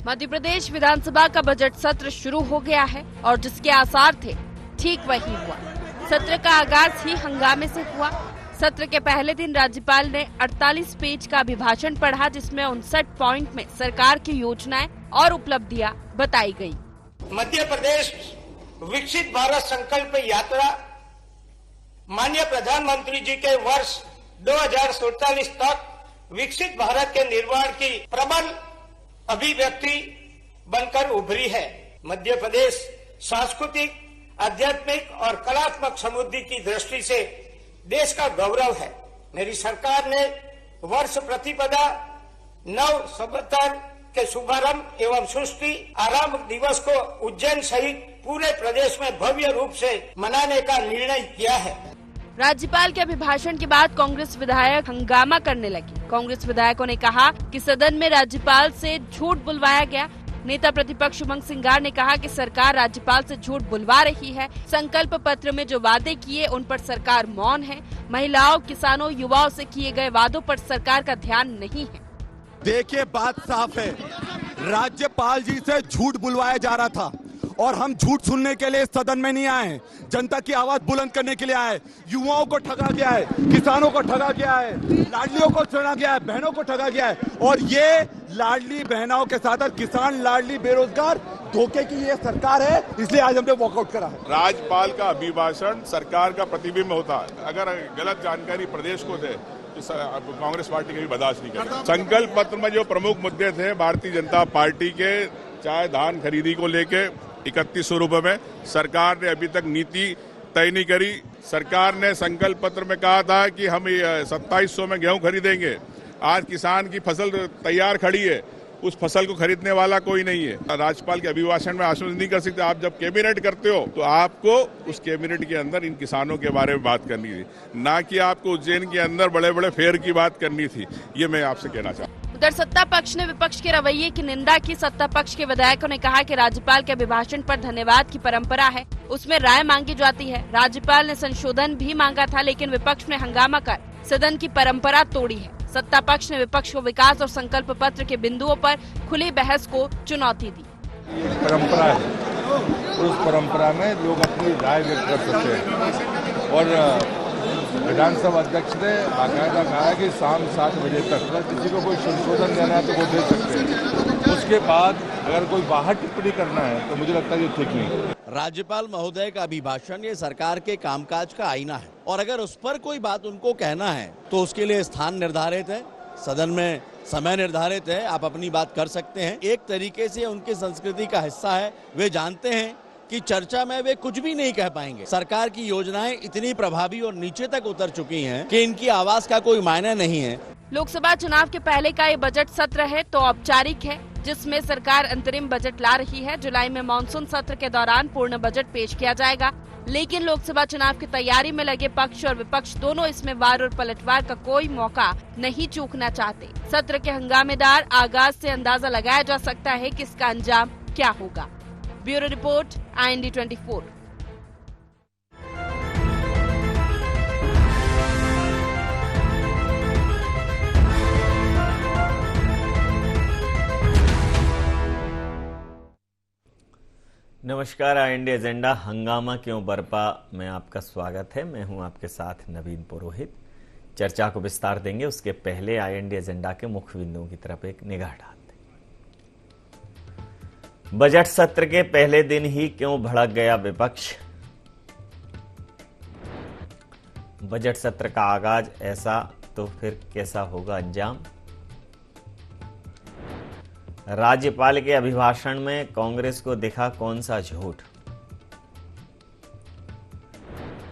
मध्य प्रदेश विधानसभा का बजट सत्र शुरू हो गया है और जिसके आसार थे ठीक वही हुआ। सत्र का आगाज ही हंगामे से हुआ। सत्र के पहले दिन राज्यपाल ने 48 पेज का अभिभाषण पढ़ा, जिसमें 59 पॉइंट में सरकार की योजनाएं और उपलब्धियां बताई गई। मध्य प्रदेश विकसित भारत संकल्प यात्रा माननीय प्रधानमंत्री जी के वर्ष 2047 तक विकसित भारत के निर्माण की प्रबल अभिव्यक्ति बनकर उभरी है। मध्य प्रदेश सांस्कृतिक, आध्यात्मिक और कलात्मक समृद्धि की दृष्टि से देश का गौरव है। मेरी सरकार ने वर्ष प्रतिपदा 9 संवत्सर के शुभारंभ एवं सृष्टि आरंभ दिवस को उज्जैन सहित पूरे प्रदेश में भव्य रूप से मनाने का निर्णय किया है। राज्यपाल के अभिभाषण के बाद कांग्रेस विधायक हंगामा करने लगे। कांग्रेस विधायकों ने कहा कि सदन में राज्यपाल से झूठ बुलवाया गया। नेता प्रतिपक्ष उमंग सिंगार ने कहा कि सरकार राज्यपाल से झूठ बुलवा रही है। संकल्प पत्र में जो वादे किए उन पर सरकार मौन है। महिलाओं, किसानों, युवाओं से किए गए वादों पर सरकार का ध्यान नहीं है। देखिए, बात साफ है, राज्यपाल जी से झूठ बुलवाया जा रहा था और हम झूठ सुनने के लिए सदन में नहीं आए, जनता की आवाज बुलंद करने के लिए आए। युवाओं को ठगा गया है, किसानों को ठगा गया है, लाडलियों को ठगा गया है, बहनों को ठगा गया है और ये लाडली बहनों के साथ किसान, लाडली, बेरोजगार धोखे की ये सरकार है, इसलिए आज हमने वॉकआउट करा है। राज्यपाल का अभिभाषण सरकार का प्रतिबिंब होता है। अगर गलत जानकारी प्रदेश को दे तो कांग्रेस पार्टी कभी बर्दाश्त नहीं करेगी। संकल्प पत्र में जो प्रमुख मुद्दे थे भारतीय जनता पार्टी के, चाहे धान खरीदी को लेके 3100 रुपए में, सरकार ने अभी तक नीति तय नहीं करी। सरकार ने संकल्प पत्र में कहा था कि हम 2700 में गेहूं खरीदेंगे। आज किसान की फसल तैयार खड़ी है, उस फसल को खरीदने वाला कोई नहीं है। राज्यपाल के अभिभाषण में आश्वासन नहीं कर सकते। आप जब कैबिनेट करते हो तो आपको उस कैबिनेट के अंदर इन किसानों के बारे में बात करनी थी, ना कि आपको उज्जैन के अंदर बड़े बड़े फेयर की बात करनी थी। ये मैं आपसे कहना चाहता हूँ। उधर सत्ता पक्ष ने विपक्ष के रवैये की निंदा की। सत्ता पक्ष के विधायकों ने कहा कि राज्यपाल के अभिभाषण पर धन्यवाद की परंपरा है, उसमें राय मांगी जाती है। राज्यपाल ने संशोधन भी मांगा था, लेकिन विपक्ष ने हंगामा कर सदन की परंपरा तोड़ी है। सत्ता पक्ष ने विपक्ष को विकास और संकल्प पत्र के बिंदुओं पर खुली बहस को चुनौती दी। परंपरा है, उस परंपरा में लोग अपनी राय व्यक्त कर सकते हैं और विधानसभा अध्यक्ष ने बाकायदा कहा है कि शाम 7 बजे तक किसी को कोई संशोधन देना है तो वो दे सकते हैं। उसके बाद अगर कोई बाहर टिप्पणी करना है तो मुझे लगता है ये ठीक नहीं। राज्यपाल महोदय का अभिभाषण ये सरकार के कामकाज का आईना है और अगर उस पर कोई बात उनको कहना है तो उसके लिए स्थान निर्धारित है, सदन में समय निर्धारित है, आप अपनी बात कर सकते हैं। एक तरीके से उनकी संस्कृति का हिस्सा है। वे जानते हैं कि चर्चा में वे कुछ भी नहीं कह पाएंगे। सरकार की योजनाएं इतनी प्रभावी और नीचे तक उतर चुकी हैं कि इनकी आवाज का कोई मायने नहीं है। लोकसभा चुनाव के पहले का ये बजट सत्र है तो औपचारिक है, जिसमें सरकार अंतरिम बजट ला रही है। जुलाई में मानसून सत्र के दौरान पूर्ण बजट पेश किया जाएगा, लेकिन लोकसभा चुनाव की तैयारी में लगे पक्ष और विपक्ष दोनों इसमें वार और पलटवार का कोई मौका नहीं चूकना चाहते। सत्र के हंगामेदार आगाज से अंदाजा लगाया जा सकता है कि इसका अंजाम क्या होगा। Bureau report, IND 24। नमस्कार, IND एजेंडा हंगामा क्यों बरपा में आपका स्वागत है। मैं हूं आपके साथ नवीन पुरोहित। चर्चा को विस्तार देंगे, उसके पहले IND एजेंडा के मुख्य बिंदुओं की तरफ एक निगाह डालते हैं। बजट सत्र के पहले दिन ही क्यों भड़क गया विपक्ष। बजट सत्र का आगाज ऐसा तो फिर कैसा होगा अंजाम। राज्यपाल के अभिभाषण में कांग्रेस को दिखा कौन सा झूठ।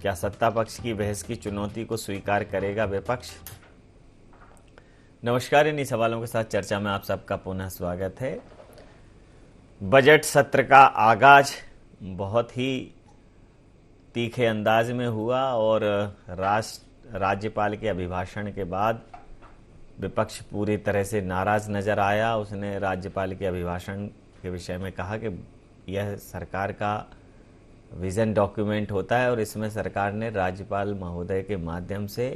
क्या सत्ता पक्ष की बहस की चुनौती को स्वीकार करेगा विपक्ष। नमस्कार, इन्हीं सवालों के साथ चर्चा में आप सबका पुनः स्वागत है। बजट सत्र का आगाज बहुत ही तीखे अंदाज में हुआ और राज्यपाल के अभिभाषण के बाद विपक्ष पूरी तरह से नाराज नजर आया। उसने राज्यपाल के अभिभाषण के विषय में कहा कि यह सरकार का विजन डॉक्यूमेंट होता है और इसमें सरकार ने राज्यपाल महोदय के माध्यम से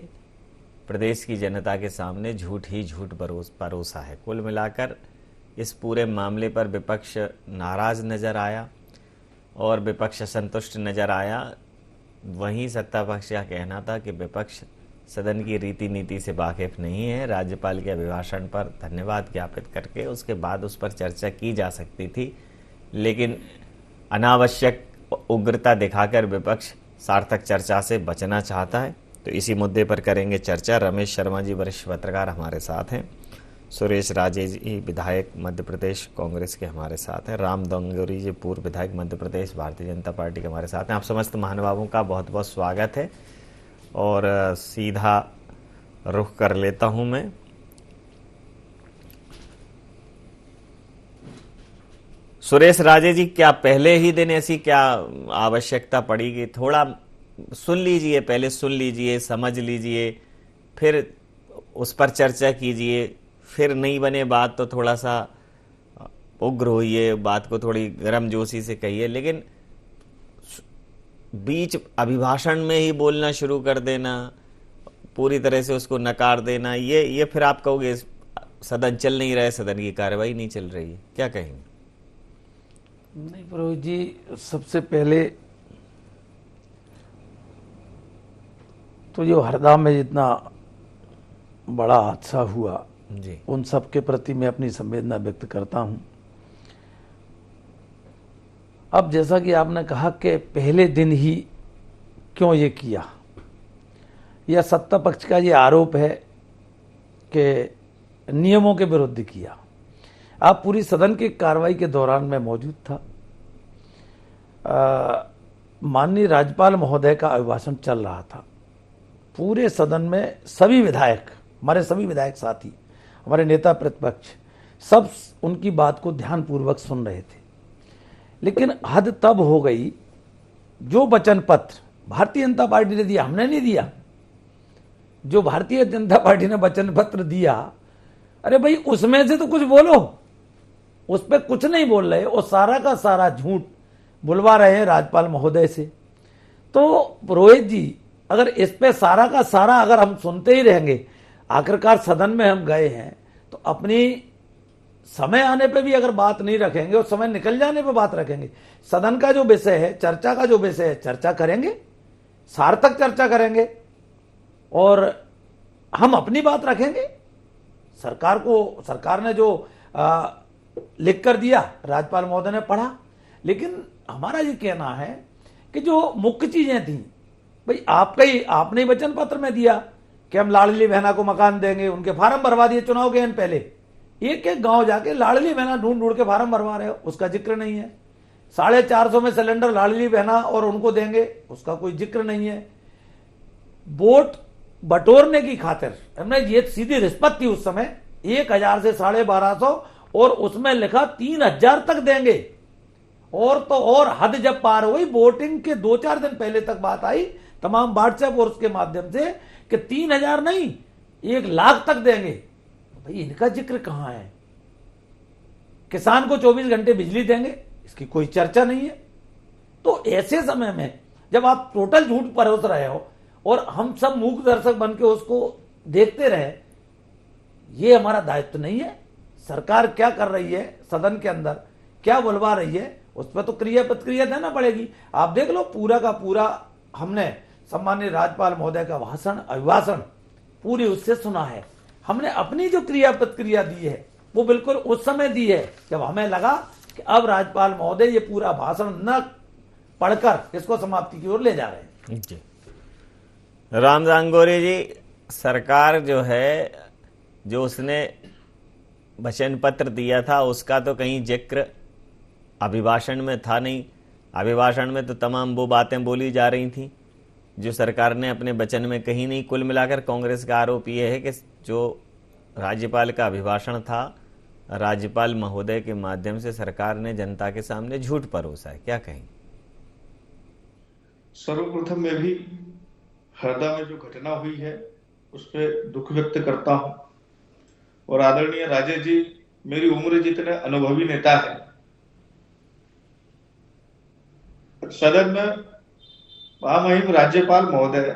प्रदेश की जनता के सामने झूठ ही झूठ परोसा है। कुल मिलाकर इस पूरे मामले पर विपक्ष नाराज नजर आया और विपक्ष असंतुष्ट नजर आया। वहीं सत्ता पक्ष का कहना था कि विपक्ष सदन की रीति नीति से वाकिफ नहीं है। राज्यपाल के अभिभाषण पर धन्यवाद ज्ञापित करके उसके बाद उस पर चर्चा की जा सकती थी, लेकिन अनावश्यक उग्रता दिखाकर विपक्ष सार्थक चर्चा से बचना चाहता है। तो इसी मुद्दे पर करेंगे चर्चा। रमेश शर्मा जी वरिष्ठ पत्रकार हमारे साथ हैं, सुरेश राजे जी विधायक मध्य प्रदेश कांग्रेस के हमारे साथ हैं, राम दंगोरी जी पूर्व विधायक मध्य प्रदेश भारतीय जनता पार्टी के हमारे साथ हैं। आप समस्त महानुभावों का बहुत बहुत स्वागत है और सीधा रुख कर लेता हूं मैं। सुरेश राजे जी, क्या पहले ही दिन ऐसी क्या आवश्यकता पड़ी कि थोड़ा सुन लीजिए, पहले सुन लीजिए, समझ लीजिए, फिर उस पर चर्चा कीजिए, फिर नहीं बने बात तो थोड़ा सा उग्र होइए, बात को थोड़ी गर्मजोशी से कहिए, लेकिन बीच अभिभाषण में ही बोलना शुरू कर देना, पूरी तरह से उसको नकार देना, ये फिर आप कहोगे सदन चल नहीं रहा है, सदन की कार्रवाई नहीं चल रही है, क्या कहेंगे? नहीं पुरोहित जी, सबसे पहले तो जो हरदा में जितना बड़ा हादसा हुआ जी, उन सब के प्रति मैं अपनी संवेदना व्यक्त करता हूं। अब जैसा कि आपने कहा कि पहले दिन ही क्यों ये किया, यह सत्ता पक्ष का ये आरोप है कि नियमों के विरुद्ध किया। आप पूरी सदन की कार्रवाई के दौरान मैं मौजूद था। माननीय राज्यपाल महोदय का अभिभाषण चल रहा था। पूरे सदन में सभी विधायक, हमारे सभी विधायक साथी, हमारे नेता प्रतिपक्ष, सब उनकी बात को ध्यानपूर्वक सुन रहे थे। लेकिन हद तब हो गई, जो वचन पत्र भारतीय जनता पार्टी ने दिया, हमने नहीं दिया, जो भारतीय जनता पार्टी ने वचन पत्र दिया, अरे भाई उसमें से तो कुछ बोलो, उस पर कुछ नहीं बोल रहे और सारा का सारा झूठ बुलवा रहे हैं राज्यपाल महोदय से। तो पुरोहित जी, अगर इस पे सारा का सारा अगर हम सुनते ही रहेंगे, आखिरकार सदन में हम गए हैं, तो अपनी समय आने पे भी अगर बात नहीं रखेंगे और समय निकल जाने पे बात रखेंगे, सदन का जो विषय है, चर्चा का जो विषय है, चर्चा करेंगे, सार्थक चर्चा करेंगे और हम अपनी बात रखेंगे। सरकार ने जो लिख कर दिया, राज्यपाल महोदय ने पढ़ा, लेकिन हमारा ये कहना है कि जो मुख्य चीजें थी, भाई आपने वचन पत्र में दिया कि हम लाडली बहना को मकान देंगे, उनके फार्म भरवा दिए चुनाव के दिन पहले। एक एक गांव जाके लाडली बहना ढूंढ के फार्म भरवा रहे हो, उसका जिक्र नहीं है। 450 में सिलेंडर लाडली बहना और उनको देंगे, उसका कोई जिक्र नहीं है। वोट बटोरने की खातिर हमने ये सीधी रिश्वत थी उस समय, 1000 से 1250 और उसमें लिखा 3000 तक देंगे। और तो और हद जब पार हुई, वोटिंग के 2-4 दिन पहले तक बात आई तमाम व्हाट्सएप और उसके माध्यम से कि 3000 नहीं 1 लाख तक देंगे। भाई इनका जिक्र कहां है? किसान को 24 घंटे बिजली देंगे, इसकी कोई चर्चा नहीं है। तो ऐसे समय में जब आप टोटल झूठ परोस रहे हो और हम सब मूक दर्शक बन के उसको देखते रहे, ये हमारा दायित्व नहीं है। सरकार क्या कर रही है, सदन के अंदर क्या बुलवा रही है, उस पर तो क्रिया प्रतिक्रिया देना पड़ेगी। आप देख लो, पूरा का पूरा हमने सम्माननीय राज्यपाल महोदय का अभिभाषण पूरी उससे सुना है। हमने अपनी जो क्रिया प्रतिक्रिया दी है वो बिल्कुल उस समय दी है जब हमें लगा कि अब राज्यपाल महोदय ये पूरा भाषण न पढ़कर इसको समाप्ति की ओर ले जा रहे हैं। जी, राम दांगोरे जी, सरकार जो है, जो उसने वचन पत्र दिया था उसका तो कहीं जिक्र अभिभाषण में था नहीं। अभिभाषण में तो तमाम वो बातें बोली जा रही थी जो सरकार ने अपने वचन में कहीं नहीं। कुल मिलाकर कांग्रेस का आरोप यह है कि जो राज्यपाल का अभिभाषण था, राज्यपाल महोदय के माध्यम से सरकार ने जनता के सामने झूठ परोसा है, क्या कहें? सर्वप्रथम मैं भी हरदा में जो घटना हुई है उस पर दुख व्यक्त करता हूं और आदरणीय राजेश जी मेरी उम्र जितने अनुभवी नेता है, सदन में महामहिम राज्यपाल महोदय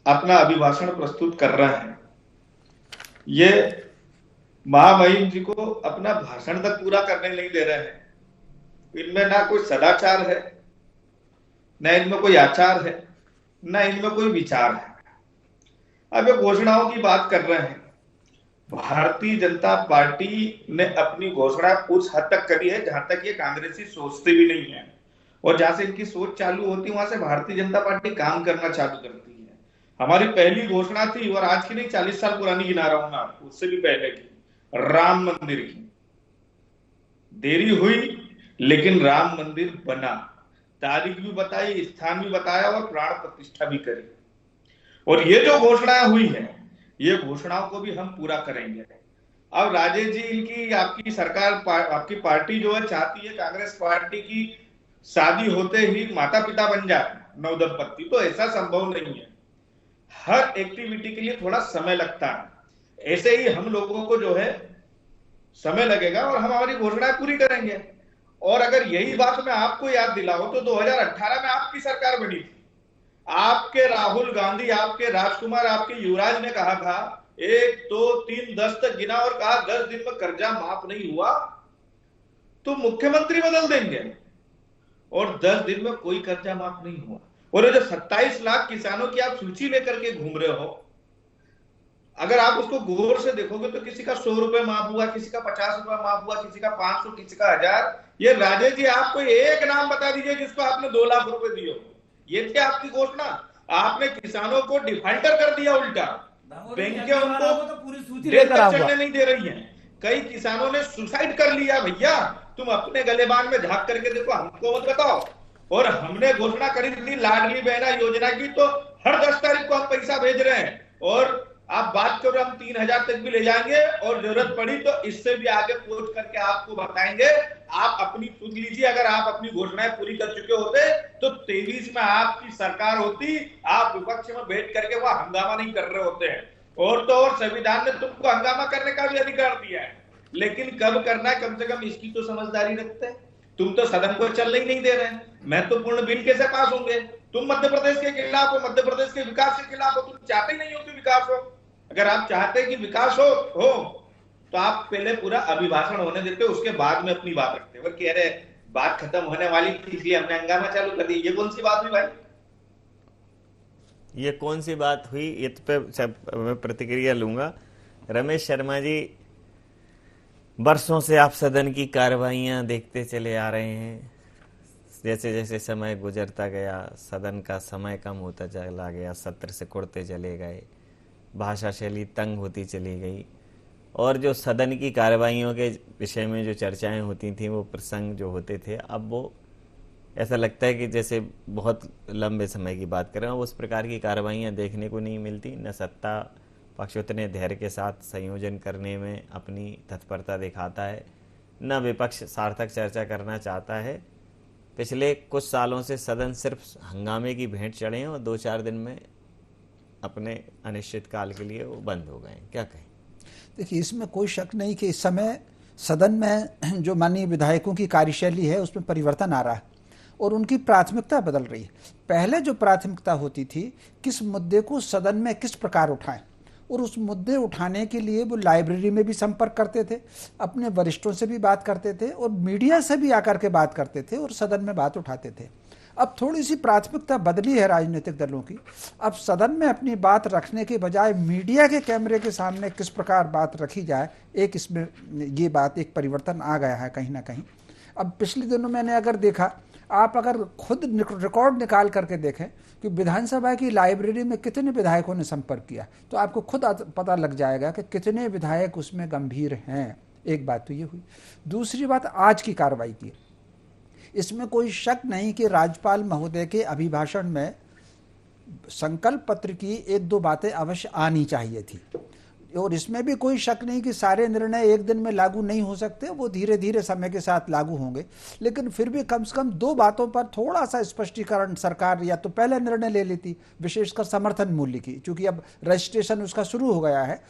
अपना अभिभाषण प्रस्तुत कर रहे हैं। ये महामहिम जी को अपना भाषण तक पूरा करने नहीं दे रहे हैं। इनमें ना कोई सदाचार है, न इनमें कोई आचार है, न इनमें कोई विचार है। अब ये घोषणाओं की बात कर रहे हैं। भारतीय जनता पार्टी ने अपनी घोषणा उस हद तक करी है जहां तक ये कांग्रेसी सोचते भी नहीं है, और जहां से इनकी सोच चालू होती है वहां से भारतीय जनता पार्टी काम करना चालू करती है। हमारी पहली घोषणा थी, और आज की नहीं 40 साल पुरानी गिना रहा हूं मैं आपको, उससे भी पहले की, राम मंदिर की। देरी हुई लेकिन राम मंदिर बना, तारीख भी बताई, स्थान भी बताया और प्राण प्रतिष्ठा भी करी। और ये जो घोषणाएं हुई है, ये घोषणाओं को भी हम पूरा करेंगे। अब राजेश जी, इनकी आपकी सरकार, आपकी पार्टी जो है चाहती है कांग्रेस पार्टी की शादी होते ही माता पिता बन जाए नवदंपति, तो ऐसा संभव नहीं है। हर एक्टिविटी के लिए थोड़ा समय लगता है। ऐसे ही हम लोगों को जो है समय लगेगा और हम हमारी घोषणाएं पूरी करेंगे। और अगर यही बात मैं आपको याद दिलाऊं तो 2018 में आपकी सरकार बनी थी। आपके राहुल गांधी, आपके राजकुमार, आपके युवराज ने कहा था 1 2 3 10 तक गिना और कहा 10 दिन में कर्जा माफ नहीं हुआ तो मुख्यमंत्री बदल देंगे, और 10 दिन में कोई कर्जा माफ नहीं हुआ। और ये जो 27 लाख किसानों की आप सूची लेकर के घूम रहे हो, अगर आप उसको गौर से देखोगे तो किसी का 100 रुपए माफ हुआ, किसी का 50 रुपए माफ हुआ, किसी का 500, किसी का 1000। ये राजेश जी, आपको एक नाम बता दीजिए जिसको आपने 2 लाख रुपए दिए हो। ये थी आपकी घोषणा। आपने किसानों को डिफाल्टर कर दिया उल्टा। बैंकें उनको डेट तक चढ़ने नहीं दे रही हैं। कई किसानों ने सुसाइड कर लिया। भैया, तुम अपने गलेबान में झांक करके देखो, हमको मत बताओ। और हमने घोषणा करी थी लाडली बहना योजना की, तो हर 10 तारीख को हम पैसा भेज रहे हैं। और आप बात करो, हम 3000 तक भी ले जाएंगे और जरूरत पड़ी तो इससे भी आगे पहुंच करके आपको बताएंगे। आप अपनी सुन लीजिए, अगर आप अपनी घोषणाएं पूरी कर चुके होते तो 23 में आपकी सरकार होती, आप विपक्ष में बैठ करके वह हंगामा नहीं कर रहे होते हैं। और तो और संविधान ने तुमको हंगामा करने का भी अधिकार दिया है, लेकिन कब करना है कम से कम इसकी तो समझदारी रखते हैं। तुम तो सदन को चलने ही नहीं दे रहे हैं। महत्वपूर्ण बिल कैसे पास होंगे? तुम मध्य प्रदेश के खिलाफ हो, मध्य प्रदेश के विकास के खिलाफ हो। तुम चाहते ही नहीं हो कि विकास हो। अगर आप चाहते कि विकास हो तो आप पहले पूरा अभिभाषण होने देते, उसके बाद में अपनी बात रखते। वो कह रहे बात खत्म होने वाली थी इसलिए हमने हंगामा चालू कर दिया। ये कौन सी बात हुई भाई? ये कौन सी बात हुई, ये पे मैं प्रतिक्रिया लूंगा। रमेश शर्मा जी, वर्षों से आप सदन की कार्रवाइयां देखते चले आ रहे हैं। जैसे जैसे समय गुजरता गया, सदन का समय कम होता चला गया, सत्र सिकुड़ते चले गए, भाषा शैली तंग होती चली गई, और जो सदन की कार्रवाइयों के विषय में जो चर्चाएं होती थी, वो प्रसंग जो होते थे, अब वो ऐसा लगता है कि जैसे बहुत लंबे समय की बात कर रहे हैं। उस प्रकार की कार्रवाइयां देखने को नहीं मिलती। न सत्ता पक्ष उतने धैर्य के साथ संयोजन करने में अपनी तत्परता दिखाता है, न विपक्ष सार्थक चर्चा करना चाहता है। पिछले कुछ सालों से सदन सिर्फ हंगामे की भेंट चढ़े हैं और 2-4 दिन में अपने अनिश्चित काल के लिए वो बंद हो गए। क्या कहें? देखिए, इसमें कोई शक नहीं कि इस समय सदन में जो माननीय विधायकों की कार्यशैली है उसमें परिवर्तन आ रहा है और उनकी प्राथमिकता बदल रही है। पहले जो प्राथमिकता होती थी, किस मुद्दे को सदन में किस प्रकार उठाएं, और उस मुद्दे उठाने के लिए वो लाइब्रेरी में भी संपर्क करते थे, अपने वरिष्ठों से भी बात करते थे और मीडिया से भी आकर के बात करते थे और सदन में बात उठाते थे। अब थोड़ी सी प्राथमिकता बदली है राजनीतिक दलों की। अब सदन में अपनी बात रखने के बजाय मीडिया के कैमरे के सामने किस प्रकार बात रखी जाए, एक इसमें ये बात एक परिवर्तन आ गया है कहीं ना कहीं। अब पिछले दिनों मैंने अगर देखा, आप अगर खुद रिकॉर्ड निकाल करके देखें कि विधानसभा की लाइब्रेरी में कितने विधायकों ने संपर्क किया, तो आपको खुद पता लग जाएगा कि कितने विधायक उसमें गंभीर हैं। एक बात तो ये हुई। दूसरी बात आज की कार्रवाई की। इसमें कोई शक नहीं कि राज्यपाल महोदय के अभिभाषण में संकल्प पत्र की 1-2 बातें अवश्य आनी चाहिए थी, और इसमें भी कोई शक नहीं कि सारे निर्णय एक दिन में लागू नहीं हो सकते, वो धीरे धीरे समय के साथ लागू होंगे। लेकिन फिर भी कम से कम 2 बातों पर थोड़ा सा स्पष्टीकरण सरकार या तो पहले निर्णय ले लेती, विशेषकर समर्थन मूल्य की, क्योंकि अब रजिस्ट्रेशन उसका शुरू हो गया है।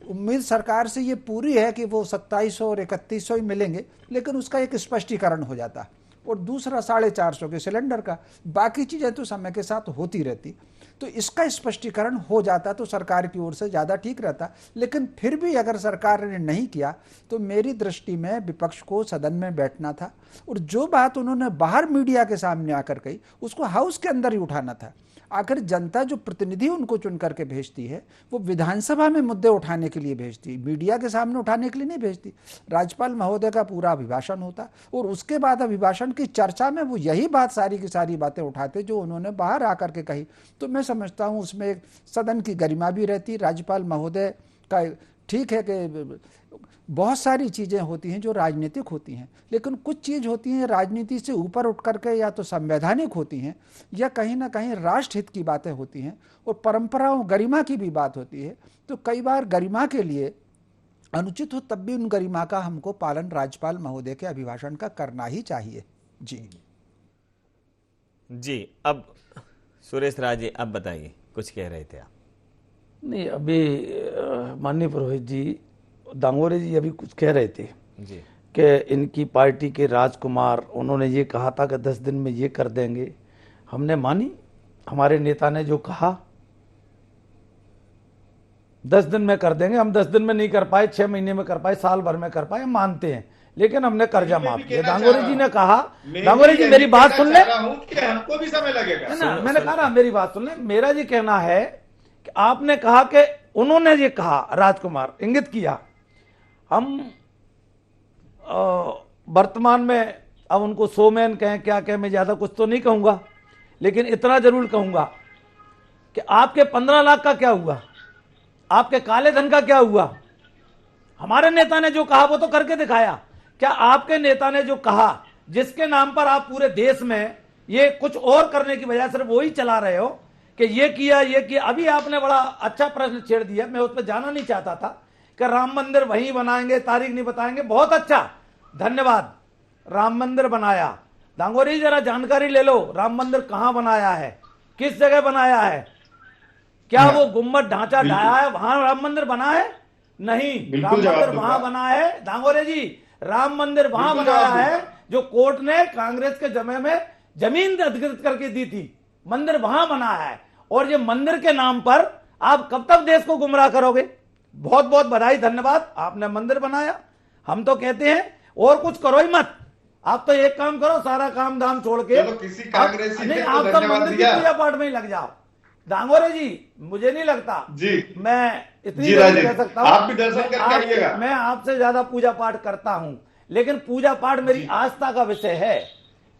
उम्मीद सरकार से ये पूरी है कि वो 2700 और 3100 ही मिलेंगे, लेकिन उसका एक स्पष्टीकरण हो जाता। और दूसरा 450 के सिलेंडर का। बाकी चीज़ें तो समय के साथ होती रहती। तो इसका स्पष्टीकरण हो जाता तो सरकार की ओर से ज़्यादा ठीक रहता। लेकिन फिर भी अगर सरकार ने नहीं किया तो मेरी दृष्टि में विपक्ष को सदन में बैठना था और जो बात उन्होंने बाहर मीडिया के सामने आकर कही उसको हाउस के अंदर ही उठाना था। आखिर जनता जो प्रतिनिधि उनको चुन करके भेजती है वो विधानसभा में मुद्दे उठाने के लिए भेजती है, मीडिया के सामने उठाने के लिए नहीं भेजती। राज्यपाल महोदय का पूरा अभिभाषण होता और उसके बाद अभिभाषण की चर्चा में वो यही बात सारी की सारी बातें उठाते जो उन्होंने बाहर आकर के कही। तो मैं समझता हूँ उसमें एक सदन की गरिमा भी रहती। राज्यपाल महोदय का ठीक है कि बहुत सारी चीज़ें होती हैं जो राजनीतिक होती हैं, लेकिन कुछ चीज़ होती हैं राजनीति से ऊपर उठ करके या तो संवैधानिक होती हैं या कहीं ना कहीं राष्ट्र हित की बातें होती हैं और परंपराओं गरिमा की भी बात होती है। तो कई बार गरिमा के लिए अनुचित हो तब भी उन गरिमा का हमको पालन राज्यपाल महोदय के अभिभाषण का करना ही चाहिए। जी अब सुरेश राज जी अब बताइए, कुछ कह रहे थे आप। नहीं, अभी माननीय पुरोहित जी, दांगोरे जी अभी कुछ कह रहे थे जी कि इनकी पार्टी के राजकुमार, उन्होंने ये कहा था कि 10 दिन में ये कर देंगे। हमने मानी, हमारे नेता ने जो कहा 10 दिन में कर देंगे। हम 10 दिन में नहीं कर पाए, 6 महीने में कर पाए, साल भर में कर पाए, हम मानते हैं, लेकिन हमने कर्जा माफ किया। दांगोरे जी ने कहा, दांगोरे जी मेरी बात सुन ले, हमको भी समय लगेगा ना, मैंने कहा ना मेरी बात सुन ले। मेरा ये कहना है कि आपने कहा कि उन्होंने ये कहा, राजकुमार इंगित किया। हम वर्तमान में अब उनको सोमैन कहें क्या कहें, मैं ज्यादा कुछ तो नहीं कहूंगा, लेकिन इतना जरूर कहूंगा कि आपके 15 लाख का क्या हुआ, आपके काले धन का क्या हुआ। हमारे नेता ने जो कहा वो तो करके दिखाया। क्या आपके नेता ने जो कहा, जिसके नाम पर आप पूरे देश में ये कुछ और करने की बजाय सिर्फ वही चला रहे हो कि ये किया ये किया। अभी आपने बड़ा अच्छा प्रश्न छेड़ दिया, मैं उस पर जाना नहीं चाहता था कि राम मंदिर वहीं बनाएंगे, तारीख नहीं बताएंगे। बहुत अच्छा, धन्यवाद। राम मंदिर बनाया, दांगोरी जरा जानकारी ले लो, राम मंदिर कहां बनाया है, किस जगह बनाया है, क्या वो गुम्बद ढांचा ढाया है वहां राम मंदिर बना है? नहीं, राम मंदिर वहां बना है दांगोरे जी, राम मंदिर वहां बनाया है जो कोर्ट ने कांग्रेस के जमे में जमीन अधिकृत करके दी थी। मंदिर वहां बनाया है और ये मंदिर के नाम पर आप कब तक देश को गुमराह करोगे? बहुत बहुत बधाई, धन्यवाद, आपने मंदिर बनाया। हम तो कहते हैं और कुछ करो ही मत, आप तो एक काम करो, सारा काम धाम छोड़ के किसी कांग्रेसी नहीं, आप तो मंदिर की पूजा पाठ में ही लग जाओ। दांगोरे जी, मुझे नहीं लगता जी, मैं इतनी कह सकता हूं, आप भी दर्शन करके आइएगा। मैं आपसे ज्यादा पूजा पाठ करता हूं, लेकिन पूजा पाठ मेरी आस्था का विषय है।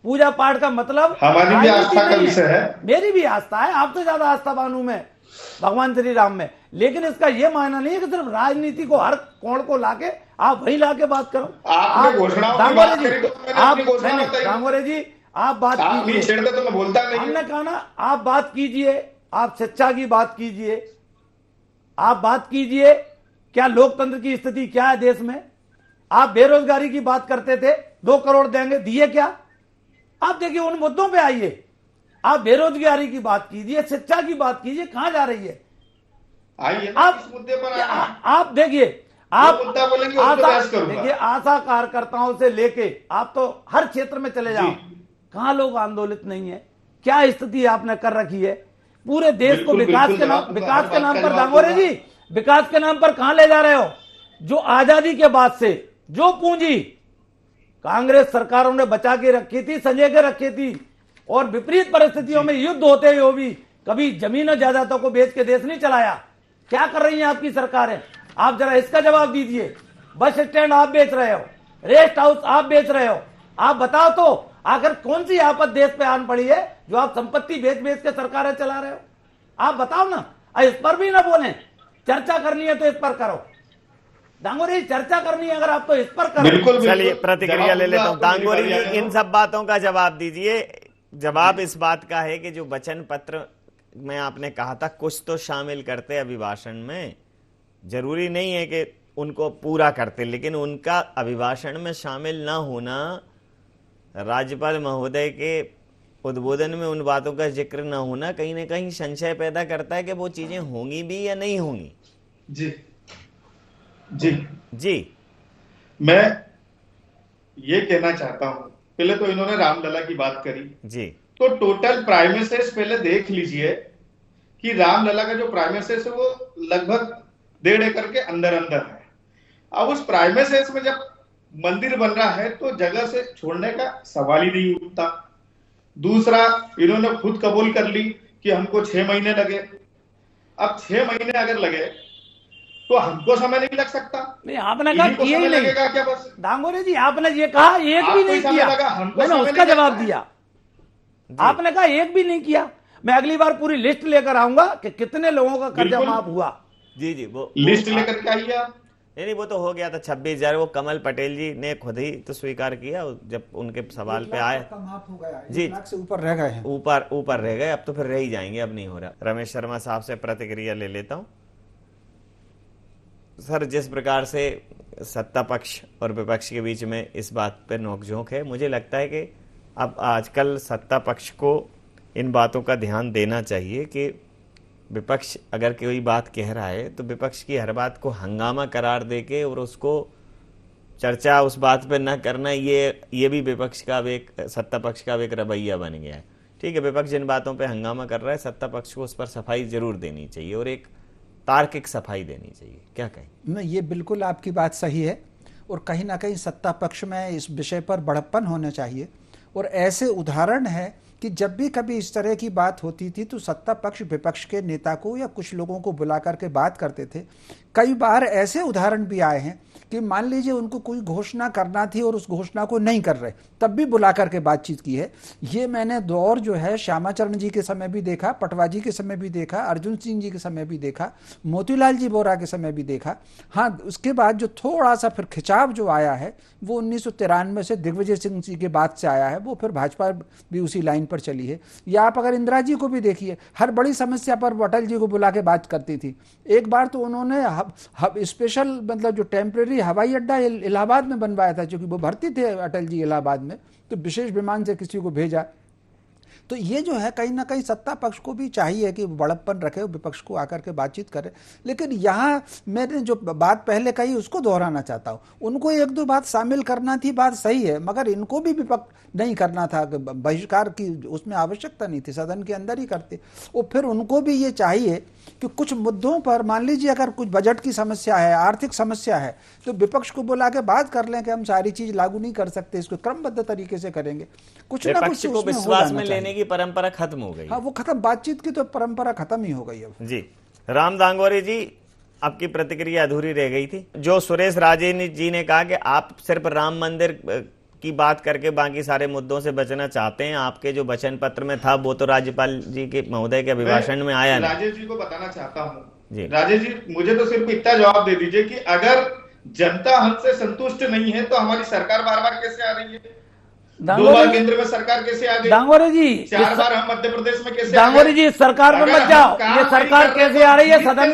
पूजा पाठ का मतलब हमारी भी आस्था का विषय है, मेरी भी आस्था है, आपसे ज्यादा आस्थावान हूं मैं भगवान श्री राम में। लेकिन इसका यह मायना नहीं है कि सिर्फ राजनीति को हर कोण को लाके आप वही लाके बात करो। दांगोरे जी आप बात कीजिए, तो बोलता नहीं। हमने कहा ना, आप बात कीजिए, आप शिक्षा की बात कीजिए, आप बात कीजिए क्या लोकतंत्र की स्थिति क्या है देश में। आप बेरोजगारी की बात करते थे, 2 करोड़ देंगे, दिए क्या? आप देखिए उन मुद्दों पे आइए, आप बेरोजगारी की बात कीजिए, शिक्षा की बात कीजिए, कहां जा रही है? आइए आप इस मुद्दे पर आप देखिए, आप मुद्दा बोलेंगे उस पर बहस करूंगा। देखिए आशा कार्यकर्ताओं से लेके आप तो हर क्षेत्र में चले जाओ, कहां लोग आंदोलित नहीं है? क्या स्थिति आपने कर रखी है? पूरे देश को विकास के नाम पर दांगोरे जी, विकास के नाम पर कहां ले जा रहे हो? जो आजादी के बाद से जो पूंजी कांग्रेस सरकारों ने बचा के रखी थी, संजय के रखी थी, और विपरीत परिस्थितियों में युद्ध होते हुए भी कभी जमीन और जायदादों को बेच के देश नहीं चलाया। क्या कर रही हैं आपकी सरकारें? आप जरा इसका जवाब दीजिए। बस स्टैंड आप बेच रहे हो, रेस्ट हाउस आप बेच रहे हो। आप बताओ तो आखिर कौन सी आफत देश पे आन पड़ी है जो आप संपत्ति बेच बेच के सरकारें चला रहे हो? आप बताओ ना, इस पर भी ना बोले। चर्चा करनी है तो इस पर करो दांगोरी, चर्चा करनी है अगर आप तो इस पर करो। चलिए प्रतिक्रिया ले लेता हूं। दांगोरी जी, इन सब बातों का जवाब दीजिए। जवाब इस बात का है कि जो वचन पत्र में आपने कहा था कुछ तो शामिल करते अभिभाषण में, जरूरी नहीं है कि उनको पूरा करते, लेकिन उनका अभिभाषण में शामिल ना होना राज्यपाल महोदय के उद्बोधन में उन बातों का जिक्र ना होना कहीं ना कहीं संशय पैदा करता है कि वो चीजें होंगी भी या नहीं होंगी। जी जी जी, मैं ये कहना चाहता हूं पहले तो इन्होंने रामलला की बात करी जी, तो टोटल प्राइमेसेस पहले देख लीजिए कि रामलला का जो प्राइमेसेस है वो लगभग 1.5 एकड़ के अंदर अंदर है। अब उस प्राइमेसेस में जब मंदिर बन रहा है तो जगह से छोड़ने का सवाल ही नहीं उठता। दूसरा, इन्होंने खुद कबूल कर ली कि हमको 6 महीने लगे। अब 6 महीने अगर लगे तो हमको समय नहीं लग सकता? नहीं, आपने कहा इन्हीं को किए ही समय नहीं। लगेगा क्या? बस दांगोरे जी, आपने ये कहा एक भी नहीं किया, मैंने उसका जवाब दिया। आपने कहा एक भी नहीं किया। मैं अगली बार पूरी लिस्ट लेकर आऊंगा कि कितने लोगों का कर्जा माफ हुआ। जी जी, वो लिस्ट लेकर के आइए आप। नहीं, वो तो हो गया था 26,000। वो कमल पटेल जी ने खुद ही तो स्वीकार किया जब उनके सवाल पे आए। माफ हो गया, जी, 1 लाख से ऊपर रह गए हैं। ऊपर रह गए, अब तो फिर रह ही जाएंगे, अब नहीं हो रहा। रमेश शर्मा साहब से प्रतिक्रिया ले लेता हूं। सर, जिस प्रकार से सत्ता पक्ष और विपक्ष के बीच में इस बात पे नोकझोंक है, मुझे लगता है कि अब आजकल सत्ता पक्ष को इन बातों का ध्यान देना चाहिए कि विपक्ष अगर कोई बात कह रहा है तो विपक्ष की हर बात को हंगामा करार देके और उसको चर्चा उस बात पे न करना, ये भी विपक्ष का एक, सत्ता पक्ष का एक रवैया बन गया है। ठीक है, विपक्ष जिन बातों पे हंगामा कर रहा है, सत्ता पक्ष को उस पर सफाई जरूर देनी चाहिए और एक तार्किक सफाई देनी चाहिए। क्या कहें? नहीं, ये बिल्कुल आपकी बात सही है और कहीं ना कहीं सत्ता पक्ष में इस विषय पर बड़प्पन होना चाहिए। और ऐसे उदाहरण है कि जब भी कभी इस तरह की बात होती थी तो सत्ता पक्ष विपक्ष के नेता को या कुछ लोगों को बुला करके बात करते थे। कई बार ऐसे उदाहरण भी आए हैं कि मान लीजिए उनको कोई घोषणा करना थी और उस घोषणा को नहीं कर रहे, तब भी बुला करके बातचीत की है। ये मैंने दौर जो है श्यामाचरण जी के समय भी देखा, पटवा जी के समय भी देखा, अर्जुन सिंह जी के समय भी देखा, मोतीलाल जी बोरा के समय भी देखा। हाँ, उसके बाद जो थोड़ा सा फिर खिंचाव जो आया है वो 1993 से दिग्विजय सिंह जी के बाद से आया है। वो फिर भाजपा भी उसी लाइन पर चली है। या आप अगर इंदिरा जी को भी देखिए, हर बड़ी समस्या पर अटल जी को बुला के बात करती थी। एक बार तो उन्होंने स्पेशल मतलब जो टेम्परेरी हवाई अड्डा इलाहाबाद में बनवाया था, क्योंकि वो भर्ती थे अटल जी इलाहाबाद में, तो विशेष विमान से किसी को भेजा। तो ये जो है कहीं ना कहीं सत्ता पक्ष को भी चाहिए कि बड़प्पन रखे, विपक्ष को आकर के बातचीत करे। लेकिन यहाँ मैंने जो बात पहले कही उसको दोहराना चाहता हूँ। उनको 1-2 बात शामिल करना थी, बात सही है, मगर इनको भी विपक्ष नहीं करना था। बहिष्कार की उसमें आवश्यकता नहीं थी, सदन के अंदर ही करते। और फिर उनको भी ये चाहिए कि कुछ मुद्दों पर मान लीजिए अगर कुछ बजट की समस्या है, आर्थिक समस्या है, तो विपक्ष को बुला के बात कर लें कि हम सारी चीज लागू नहीं कर सकते, इसको क्रमबद्ध तरीके से करेंगे। कुछ ना कुछ को विश्वास में लेने की परंपरा खत्म हो गई। हाँ, वो खत्म, बातचीत की तो परंपरा खत्म ही हो गई अब। जी, राम दांगोरे जी, आपकी प्रतिक्रिया अधूरी रह गई थी। जो सुरेश राजे जी ने कहा कि आप सिर्फ राम मंदिर की बात करके बाकी सारे मुद्दों से बचना चाहते हैं, आपके जो वचन पत्र में था वो तो राज्यपाल जी के महोदय के अभिभाषण में आया नहीं। राजेश जी को बताना चाहता हूँ, राजेश जी मुझे तो सिर्फ इतना जवाब दे दीजिए कि अगर जनता हमसे संतुष्ट नहीं है तो हमारी सरकार बार बार कैसे आ रही है? 2 बार केंद्र में सरकार कैसे आ गई? दांगोरे जी, 4 बार हम मध्य प्रदेश में कैसे? दांगोरे जी, सरकार में मत जाओ। ये सरकार कैसे आ रही है सदन?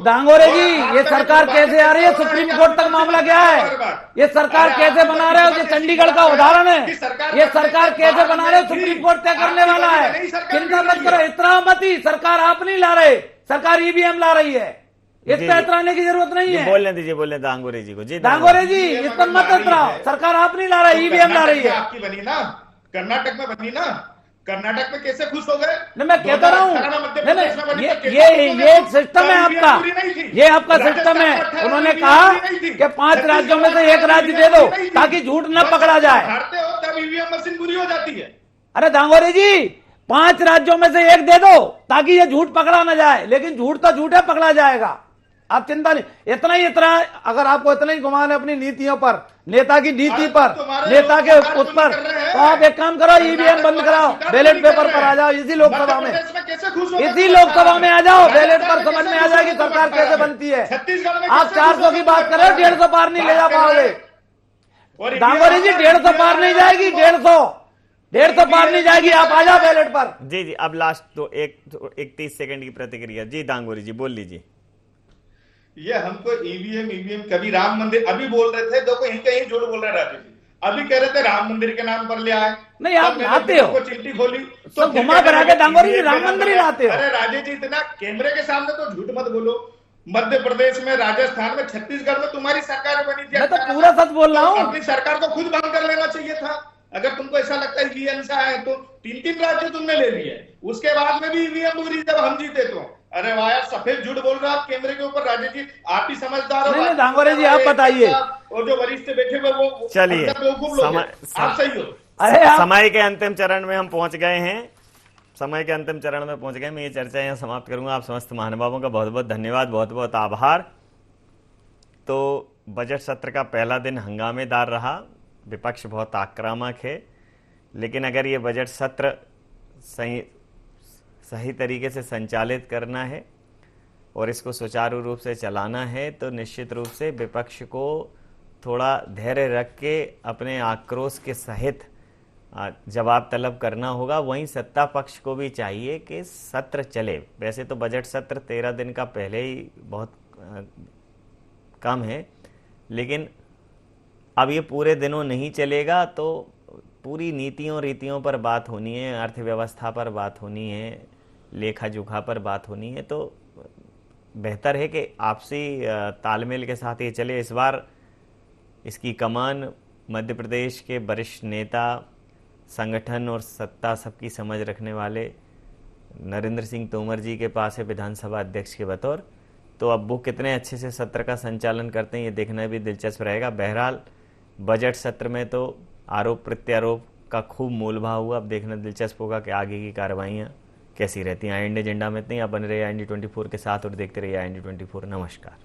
दांगोरे जी, ये सरकार कैसे आ रही है? सुप्रीम कोर्ट तक मामला गया है। ये सरकार कैसे बना रहे हो? ये चंडीगढ़ का उदाहरण है। ये सरकार कैसे बना रहे हो? सुप्रीम कोर्ट तय करने वाला है। चिंता मत करो, इतना मत ही, सरकार आप नहीं ला रहे, सरकार ईवीएम ला रही है। इस पे इतराने की जरूरत नहीं है। बोलने दीजिए, बोलने दांगोरे जी को। जी दांगोरे जी, इस पर मत इतराओ, सरकार आप नहीं ला रहा, ईवीएम ला रही है। आपकी बनी ना, कर्नाटक में बनी ना, कर्नाटक में कैसे खुश हो गए? नहीं, मैं कहता रहा हूँ, ये एक सिस्टम है आपका, ये आपका सिस्टम है। उन्होंने कहा कि 5 राज्यों में से 1 राज्य दे दो ताकि झूठ न पकड़ा जाए। हारते हो तब ईवीएम मशीन बुरी हो जाती है। अरे दांगोरे जी, 5 राज्यों में से 1 दे दो ताकि ये झूठ पकड़ा न जाए, लेकिन झूठ तो झूठ है, पकड़ा जाएगा। आप चिंता नहीं, इतना अगर आपको इतना ही गुमान है अपनी नीतियों पर, नेता की नीति पर, नेता के उस पर, तो आप एक काम करो, ईवीएम बंद कराओ, बैलेट पेपर पर आ जाओ। इसी लोकसभा में आ जाओ, बैलेट पर समझ में आ जाएगी सरकार कैसे बनती है। आप 400 की बात करें, 150 पार नहीं ले जा पाओगे। दांगोरे जी, 150 पार नहीं जाएगी, 150 पार नहीं जाएगी। आप आ जाओ बैलेट पर। जी जी, अब लास्ट तो एक 30 सेकंड की प्रतिक्रिया। जी दांगोरे जी, बोल लीजिए। ये हमको ईवीएम कभी राम मंदिर अभी बोल रहे थे, देखो कहीं झूठ बोल रहे राजेश जी। अभी कह रहे थे राम मंदिर के नाम पर ले आए, नहीं आप लाते हो, चिट्ठी खोली तो घुमा करा के दांगोरे जी राम मंदिर ही लाते हो। अरे राजेश जी, इतना कैमरे के सामने तो झूठ मत बोलो। मध्य प्रदेश में, राजस्थान में, छत्तीसगढ़ में तुम्हारी सरकार बनी थी। मैं तो पूरा सच बोल रहा हूँ। अपनी सरकार को खुद भंग कर लेना चाहिए था। अगर तुमको ऐसा लगता है ईवीएम से आए तो 3-3 राज्य तुमने ले लिए, उसके बाद में भी ईवीएम बुरी जब हम जीते तो। अरे वाह यार, सफेद झूठ बोल रहे हो आप कैमरे के ऊपर। राजेश जी आप ही समझदार हो। नहीं दांगोरे जी आप बताइए। और जो वरिष्ठ बैठे हुए वो चलिए आप सही हो। अरे समय के अंतिम चरण में हम पहुंच गए हैं, समय के अंतिम चरण में पहुंच गए। मैं ये चर्चा यहाँ समाप्त करूंगा। आप समस्त महानुभावों का बहुत बहुत धन्यवाद, बहुत बहुत आभार। तो बजट सत्र का पहला दिन हंगामेदार रहा, विपक्ष बहुत आक्रामक है, लेकिन अगर ये बजट सत्र सही तरीके से संचालित करना है और इसको सुचारू रूप से चलाना है तो निश्चित रूप से विपक्ष को थोड़ा धैर्य रख के अपने आक्रोश के सहित जवाब तलब करना होगा। वहीं सत्ता पक्ष को भी चाहिए कि सत्र चले। वैसे तो बजट सत्र 13 दिन का पहले ही बहुत कम है, लेकिन अब ये पूरे दिनों नहीं चलेगा तो पूरी नीतियों रीतियों पर बात होनी है, अर्थव्यवस्था पर बात होनी है, लेखा जोखा पर बात होनी है। तो बेहतर है कि आपसी तालमेल के साथ ये चले। इस बार इसकी कमान मध्य प्रदेश के वरिष्ठ नेता, संगठन और सत्ता सबकी समझ रखने वाले नरेंद्र सिंह तोमर जी के पास है, विधानसभा अध्यक्ष के बतौर। तो अब वो कितने अच्छे से सत्र का संचालन करते हैं ये देखना भी दिलचस्प रहेगा। बहरहाल बजट सत्र में तो आरोप प्रत्यारोप का खूब मोलभाव हुआ। अब देखना दिलचस्प होगा कि आगे की कार्रवाइयाँ कैसी रहती हैं। IND एजेंडा में इतनी आप बने रहिए IND 24 के साथ और देखते रहिए IND 24। नमस्कार।